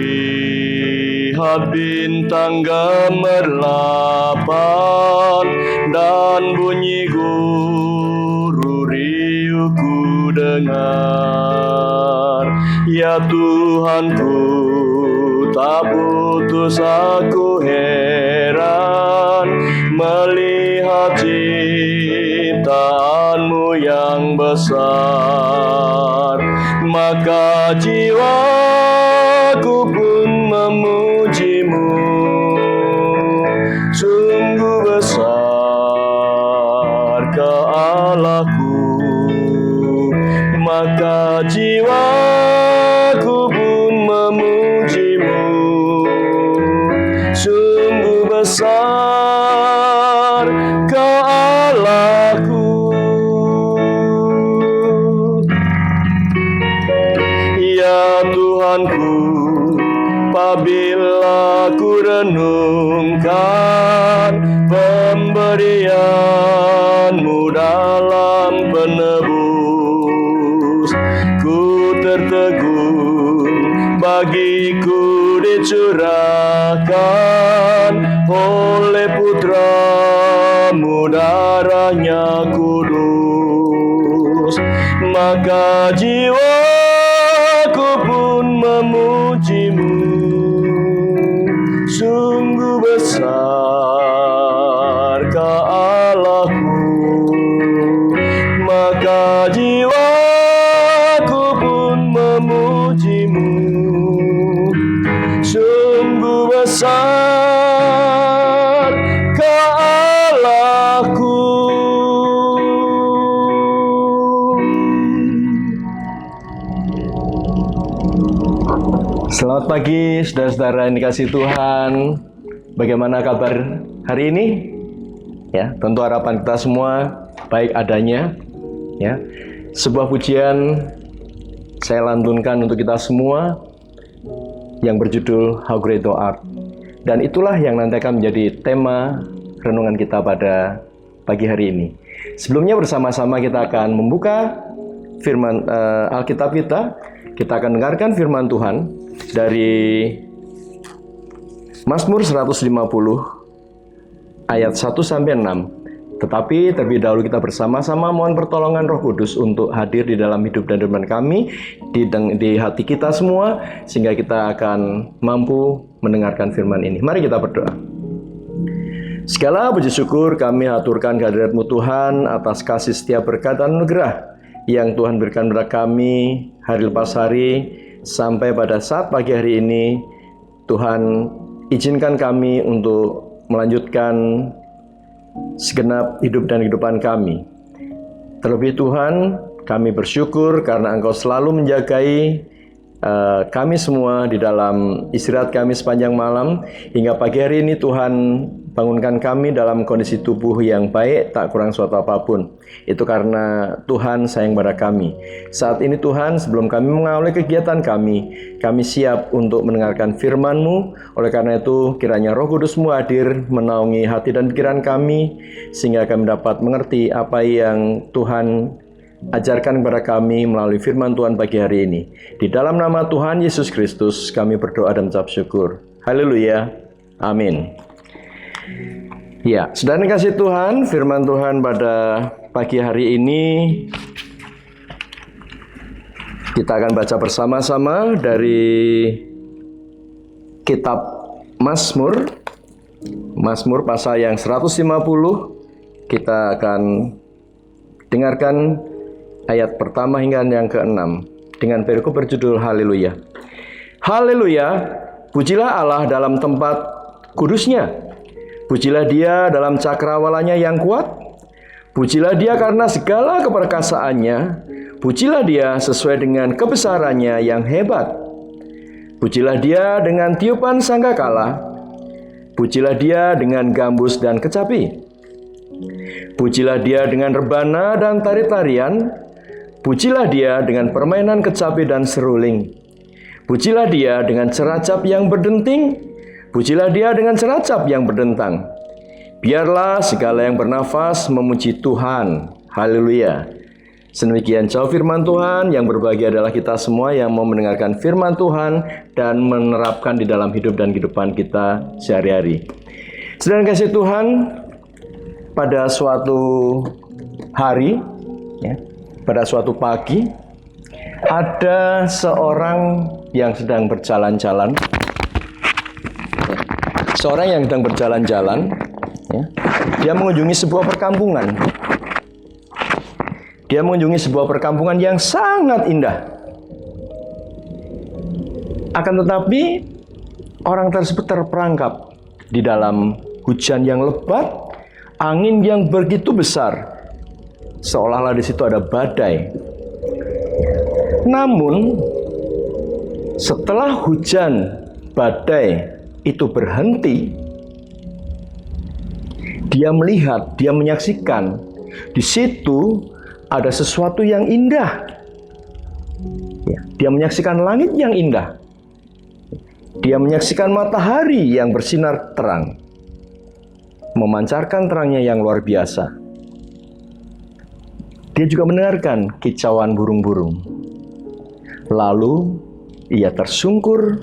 Kulihat bintang gemerlapan dan bunyi guru riuh ku dengar. Ya Tuhanku, tak putus aku heran melihat ciptaanmu yang besar. Maka jiwaku pun memujimu, sungguh besar kau Allahku. Maka jiwaku pun memujimu, sungguh besar kau Allahku. Ya Tuhanku, apabila ku renungkan pemberian-Mu dalam penebus, ku tertegun bagiku dicurahkan oleh Putra-Mu darahnya kudus. Maka jiwaku pun memujimu, sungguh besar kau Allahku. Maka jiwaku pun memujimu, sungguh besar kau Allahku. Selamat pagi saudara-saudara yang dikasihi Tuhan. Bagaimana kabar hari ini? Ya, tentu harapan kita semua baik adanya. Ya, sebuah pujian saya lantunkan untuk kita semua yang berjudul How Great Thou Art. Dan itulah yang nanti akan menjadi tema renungan kita pada pagi hari ini. Sebelumnya bersama-sama kita akan membuka firman Alkitab kita. Kita akan dengarkan firman Tuhan dari Mazmur 150 ayat 1 sampai 6. Tetapi terlebih dahulu kita bersama-sama mohon pertolongan Roh Kudus untuk hadir di dalam hidup dan firman kami, di hati kita semua, sehingga kita akan mampu mendengarkan firman ini. Mari kita berdoa. Segala puji syukur kami aturkan kehadirat-Mu Tuhan atas kasih setiap berkat dan anugerah yang Tuhan berikan kepada kami hari lepas hari sampai pada saat pagi hari ini. Tuhan izinkan kami untuk melanjutkan segenap hidup dan kehidupan kami. Terlebih Tuhan, kami bersyukur karena Engkau selalu menjagai kami semua di dalam istirahat kami sepanjang malam. Hingga pagi hari ini Tuhan bangunkan kami dalam kondisi tubuh yang baik, tak kurang suatu apapun. Itu karena Tuhan sayang pada kami. Saat ini Tuhan, sebelum kami mengawali kegiatan kami siap untuk mendengarkan firman-Mu. Oleh karena itu, kiranya Roh Kudus-Mu hadir menaungi hati dan pikiran kami, sehingga kami dapat mengerti apa yang Tuhan ajarkan kepada kami melalui firman Tuhan pagi hari ini. Di dalam nama Tuhan Yesus Kristus kami berdoa dan mengucap syukur. Haleluya. Amin. Ya, saudara kasih Tuhan, firman Tuhan pada pagi hari ini kita akan baca bersama-sama dari kitab Mazmur pasal yang 150. Kita akan dengarkan ayat pertama hingga yang ke-6 dengan perikop berjudul Haleluya. Haleluya, pujilah Allah dalam tempat kudusnya. Pujilah Dia dalam cakrawalanya yang kuat. Pujilah Dia karena segala keperkasaannya. Pujilah Dia sesuai dengan kebesarannya yang hebat. Pujilah Dia dengan tiupan sangkakala. Pujilah Dia dengan gambus dan kecapi. Pujilah Dia dengan rebana dan tari-tarian. Pujilah Dia dengan permainan kecapi dan seruling. Pujilah Dia dengan ceracap yang berdenting. Pujilah Dia dengan ceracap yang berdentang. Biarlah segala yang bernafas memuji Tuhan. Haleluya. Sedemikian jauh firman Tuhan, yang berbahagia adalah kita semua yang mau mendengarkan firman Tuhan dan menerapkan di dalam hidup dan kehidupan kita sehari-hari. Saudara kasih Tuhan, pada suatu hari, pada suatu pagi, ada seorang yang sedang berjalan-jalan. Seorang yang sedang berjalan-jalan, dia mengunjungi sebuah perkampungan. Dia mengunjungi sebuah perkampungan yang sangat indah. Akan tetapi, orang tersebut terperangkap di dalam hujan yang lebat, angin yang begitu besar, seolah-olah di situ ada badai. Namun, setelah hujan badai itu berhenti, dia melihat, dia menyaksikan di situ ada sesuatu yang indah. Dia menyaksikan langit yang indah. Dia menyaksikan matahari yang bersinar terang, memancarkan terangnya yang luar biasa. Dia juga mendengarkan kicauan burung-burung. Lalu ia tersungkur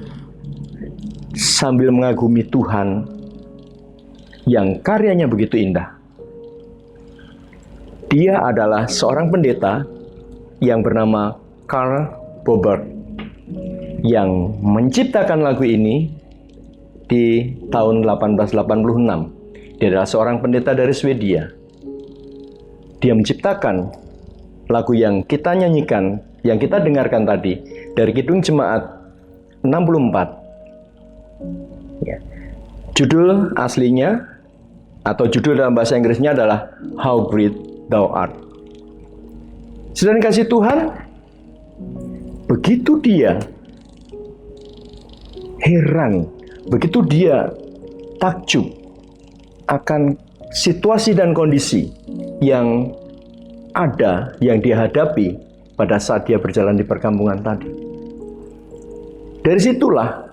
sambil mengagumi Tuhan yang karyanya begitu indah. Dia adalah seorang pendeta yang bernama Carl Bobert yang menciptakan lagu ini di tahun 1886. Dia adalah seorang pendeta dari Swedia. Dia menciptakan lagu yang kita nyanyikan, yang kita dengarkan tadi dari Kidung Jemaat 64. Judul aslinya atau judul dalam bahasa Inggrisnya adalah How Great Thou Art. Saudara kasih Tuhan, begitu dia heran, begitu dia takjub akan situasi dan kondisi yang ada, yang dia hadapi pada saat dia berjalan di perkampungan tadi. Dari situlah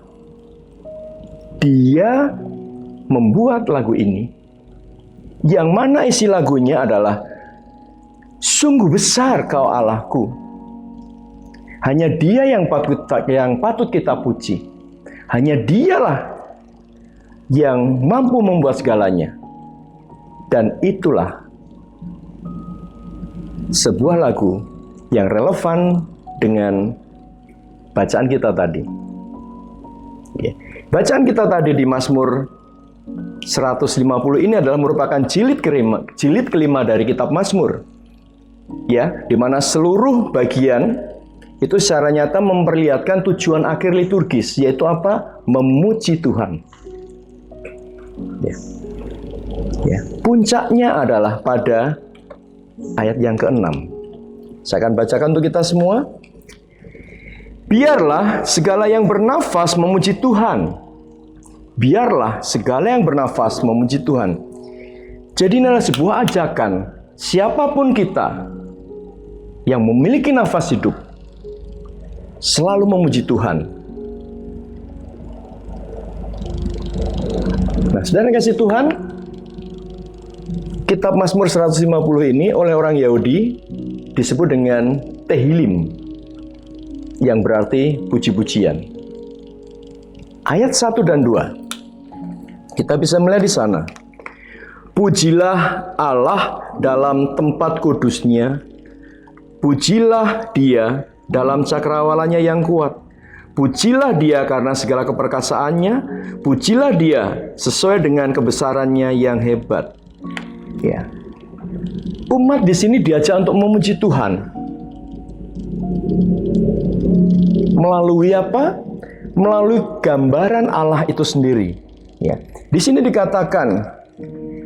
dia membuat lagu ini, yang mana isi lagunya adalah sungguh besar Kau Allahku. Hanya Dia yang patut kita puji. Hanya Dialah yang mampu membuat segalanya. Dan itulah sebuah lagu yang relevan dengan bacaan kita tadi. Bacaan kita tadi di Mazmur 150 ini adalah merupakan jilid kelima dari kitab Mazmur. Di mana seluruh bagian itu secara nyata memperlihatkan tujuan akhir liturgis, yaitu apa? Memuji Tuhan. Puncaknya adalah pada ayat yang ke-6. Saya akan bacakan untuk kita semua. Biarlah segala yang bernafas memuji Tuhan. Biarlah segala yang bernafas memuji Tuhan. Jadi ini adalah sebuah ajakan. Siapapun kita yang memiliki nafas hidup, selalu memuji Tuhan. Nah, saudara kasih Tuhan, kitab Mazmur 150 ini oleh orang Yahudi disebut dengan Tehillim, yang berarti puji-pujian. Ayat 1 dan 2, kita bisa melihat di sana. Pujilah Allah dalam tempat kudusnya, pujilah Dia dalam cakrawalanya yang kuat. Pujilah Dia karena segala keperkasaannya. Pujilah Dia sesuai dengan kebesarannya yang hebat. Umat di sini diajak untuk memuji Tuhan. Melalui apa? Melalui gambaran Allah itu sendiri. Di sini dikatakan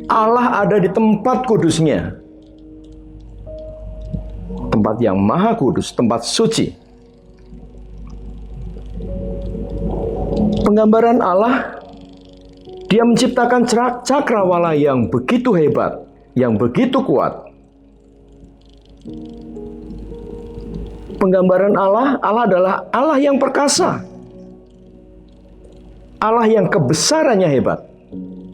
Allah ada di tempat kudusnya. Tempat yang maha kudus, tempat suci. Penggambaran Allah, Dia menciptakan cakrawala yang begitu hebat, yang begitu kuat. Penggambaran Allah, Allah adalah Allah yang perkasa. Allah yang kebesarannya hebat.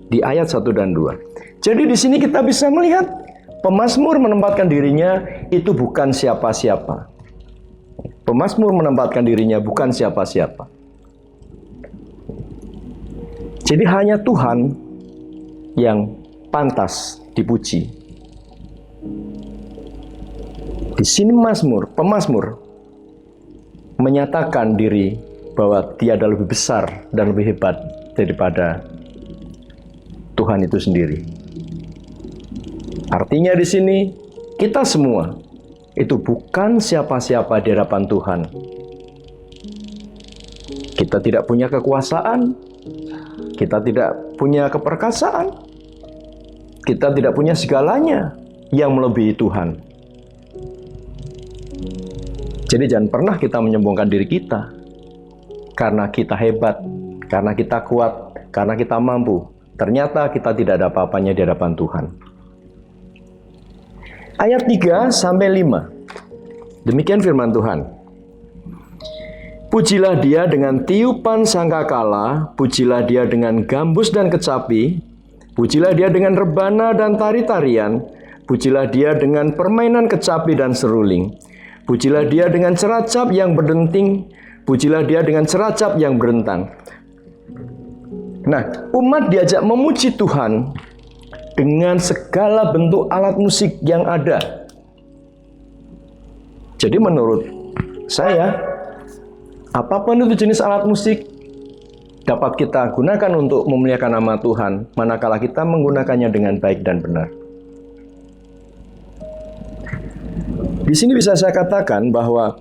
Di ayat 1 dan 2. Jadi di sini kita bisa melihat Pemazmur menempatkan dirinya itu bukan siapa-siapa. Pemazmur menempatkan dirinya bukan siapa-siapa. Jadi hanya Tuhan yang pantas dipuji. Di sini pemazmur menyatakan diri bahwa dia adalah lebih besar dan lebih hebat daripada Tuhan itu sendiri. Artinya di sini kita semua itu bukan siapa-siapa di hadapan Tuhan. Kita tidak punya kekuasaan, kita tidak punya keperkasaan, kita tidak punya segalanya yang melebihi Tuhan. Jadi jangan pernah kita menyombongkan diri kita karena kita hebat, karena kita kuat, karena kita mampu. Ternyata kita tidak ada apa-apanya di hadapan Tuhan. Ayat 3-5. Demikian firman Tuhan. Pujilah dia dengan tiupan sangkakala, pujilah dia dengan gambus dan kecapi, pujilah dia dengan rebana dan tari-tarian, pujilah dia dengan permainan kecapi dan seruling, pujilah dia dengan ceracap yang berdenting, pujilah dia dengan ceracap yang berentang. Nah, umat diajak memuji Tuhan dengan segala bentuk alat musik yang ada. Jadi menurut saya, apapun itu jenis alat musik dapat kita gunakan untuk memuliakan nama Tuhan, manakala kita menggunakannya dengan baik dan benar. Di sini bisa saya katakan bahwa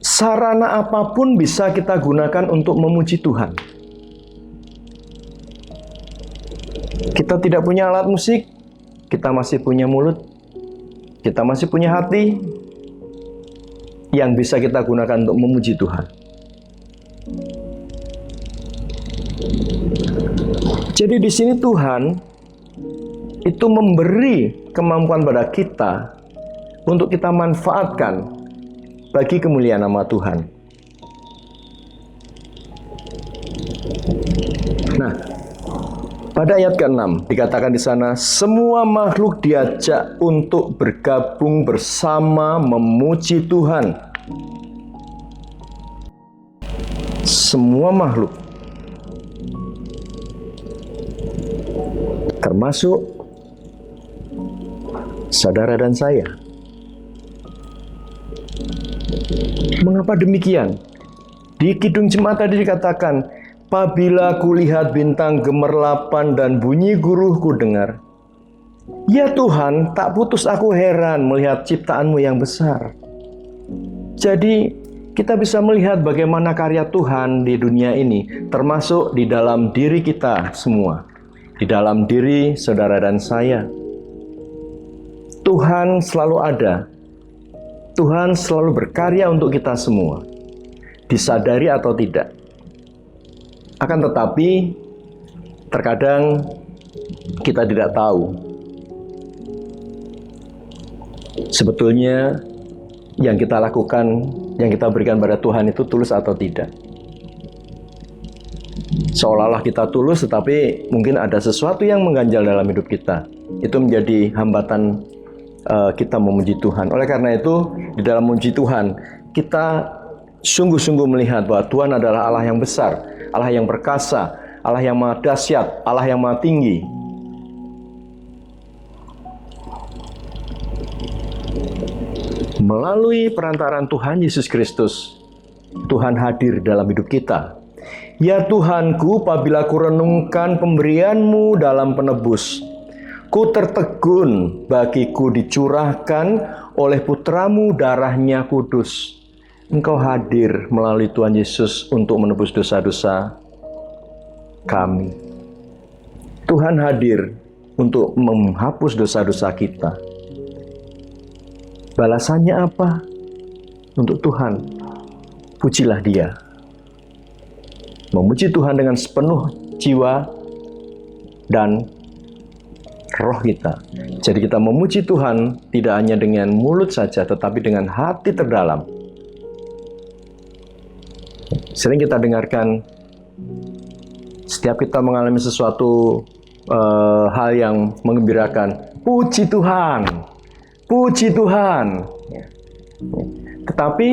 sarana apapun bisa kita gunakan untuk memuji Tuhan. Kita tidak punya alat musik, kita masih punya mulut, kita masih punya hati yang bisa kita gunakan untuk memuji Tuhan. Jadi di sini Tuhan itu memberi kemampuan pada kita untuk kita manfaatkan bagi kemuliaan nama Tuhan. Nah, pada ayat ke-6 dikatakan di sana, semua makhluk diajak untuk bergabung bersama memuji Tuhan. Semua makhluk, termasuk saudara dan saya. Mengapa demikian? Di Kidung Jemaat tadi dikatakan, apabila kulihat bintang gemerlapan dan bunyi guruh ku dengar. Ya Tuhan, tak putus aku heran melihat ciptaan-Mu yang besar. Jadi, kita bisa melihat bagaimana karya Tuhan di dunia ini, termasuk di dalam diri kita semua. Di dalam diri saudara dan saya. Tuhan selalu ada. Tuhan selalu berkarya untuk kita semua. Disadari atau tidak. Akan tetapi, terkadang kita tidak tahu sebetulnya yang kita lakukan, yang kita berikan pada Tuhan itu tulus atau tidak. Seolah-olah kita tulus, tetapi mungkin ada sesuatu yang mengganjal dalam hidup kita. Itu menjadi hambatan kita memuji Tuhan. Oleh karena itu, di dalam memuji Tuhan, kita sungguh-sungguh melihat bahwa Tuhan adalah Allah yang besar, Allah yang perkasa, Allah yang maha dahsyat, Allah yang maha tinggi. Melalui perantaraan Tuhan Yesus Kristus, Tuhan hadir dalam hidup kita. Ya Tuhanku, apabila ku renungkan pemberian-Mu dalam penebus, ku tertegun bagiku dicurahkan oleh putra-Mu darahnya kudus. Engkau hadir melalui Tuhan Yesus untuk menebus dosa-dosa kami. Tuhan hadir untuk menghapus dosa-dosa kita. Balasannya apa? Untuk Tuhan, pujilah Dia. Memuji Tuhan dengan sepenuh jiwa dan roh kita. Jadi kita memuji Tuhan tidak hanya dengan mulut saja, tetapi dengan hati terdalam. Sering kita dengarkan, setiap kita mengalami sesuatu hal yang menggembirakan, Puji Tuhan. Puji Tuhan. Tetapi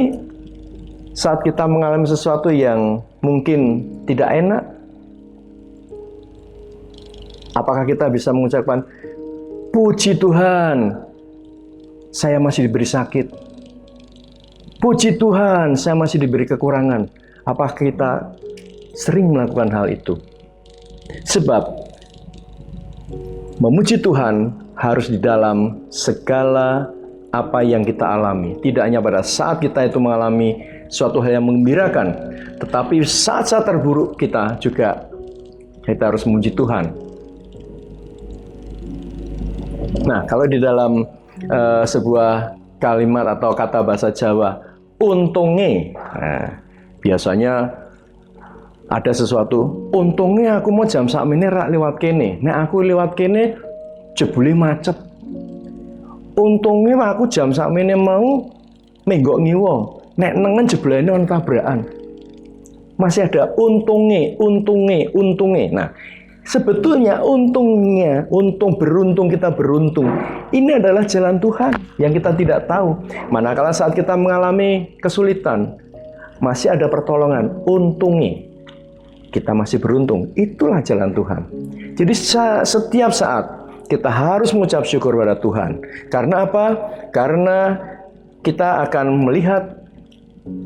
saat kita mengalami sesuatu yang mungkin tidak enak, apakah kita bisa mengucapkan, puji Tuhan, saya masih diberi sakit. Puji Tuhan, saya masih diberi kekurangan. Apakah kita sering melakukan hal itu? Sebab memuji Tuhan harus di dalam segala apa yang kita alami. Tidak hanya pada saat kita itu mengalami suatu hal yang menggembirakan, tetapi saat-saat terburuk kita juga kita harus memuji Tuhan. Nah, kalau di dalam sebuah kalimat atau kata bahasa Jawa, untunge, biasanya ada sesuatu, untungnya aku mau jam sakmene rak liwat kene. Nek aku liwat kene jebule macet. Untungnya aku jam sakmene mau menggok ngiwo. Nek nengen jebulane ono tabrakan. Masih ada untungnya. Nah, sebetulnya untungnya, beruntung kita beruntung. Ini adalah jalan Tuhan yang kita tidak tahu. Manakala saat kita mengalami kesulitan, masih ada pertolongan. Untungnya kita masih beruntung. Itulah jalan Tuhan. Jadi setiap saat kita harus mengucap syukur pada Tuhan. Karena apa? Karena kita akan melihat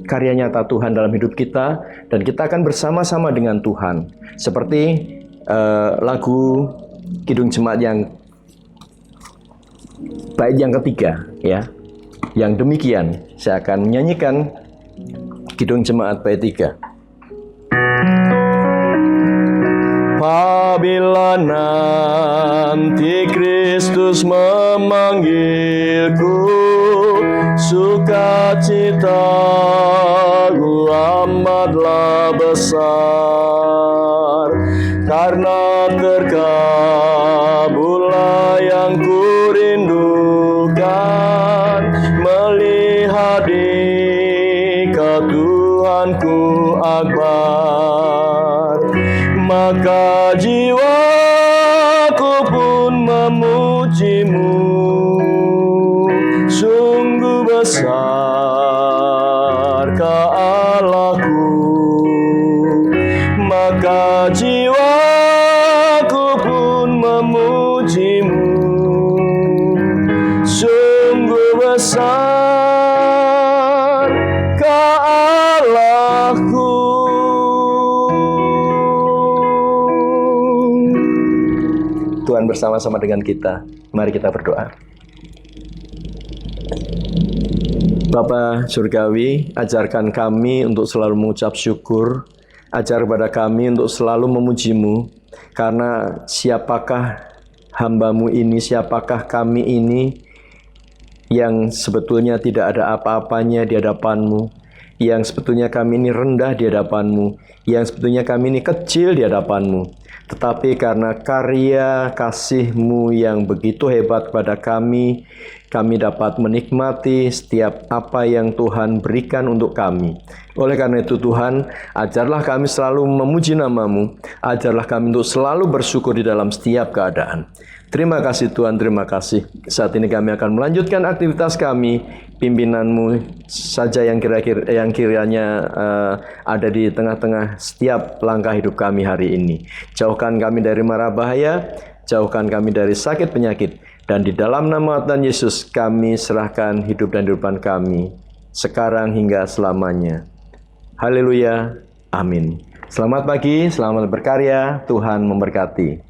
karya nyata Tuhan dalam hidup kita, dan kita akan bersama-sama dengan Tuhan. Seperti lagu Kidung Jemaat yang bait yang ketiga, ya. Yang demikian saya akan menyanyikan Kidung Jemaat bait 3. Apabila nanti Kristus memanggilku, sukacitaku amatlah besar, karena terkabullah yang kurindukan, melihat Dikau Tuhanku akbar. Maka jiwaku pun memuji-Mu, sungguh besar Kau Allahku. Maka jiwaku pun memuji-Mu, sungguh besar Kau Allahku. Tuhan bersama-sama dengan kita. Mari kita berdoa. Bapa Surgawi, ajarkan kami untuk selalu mengucap syukur. Ajar kepada kami untuk selalu memuji-Mu. Karena siapakah hamba-Mu ini, siapakah kami ini yang sebetulnya tidak ada apa-apanya di hadapan-Mu, yang sebetulnya kami ini rendah di hadapan-Mu, yang sebetulnya kami ini kecil di hadapan-Mu. Tetapi karena karya kasih-Mu yang begitu hebat kepada kami dapat menikmati setiap apa yang Tuhan berikan untuk kami. Oleh karena itu Tuhan, ajarlah kami selalu memuji nama-Mu, ajarlah kami untuk selalu bersyukur di dalam setiap keadaan. Terima kasih Tuhan, terima kasih. Saat ini kami akan melanjutkan aktivitas kami. Pimpinan-Mu saja yang kiranya ada di tengah-tengah setiap langkah hidup kami hari ini. Jauhkan kami dari mara bahaya, jauhkan kami dari sakit penyakit, dan di dalam nama Tuhan Yesus kami serahkan hidup dan kehidupan kami sekarang hingga selamanya. Haleluya, amin. Selamat pagi, selamat berkarya, Tuhan memberkati.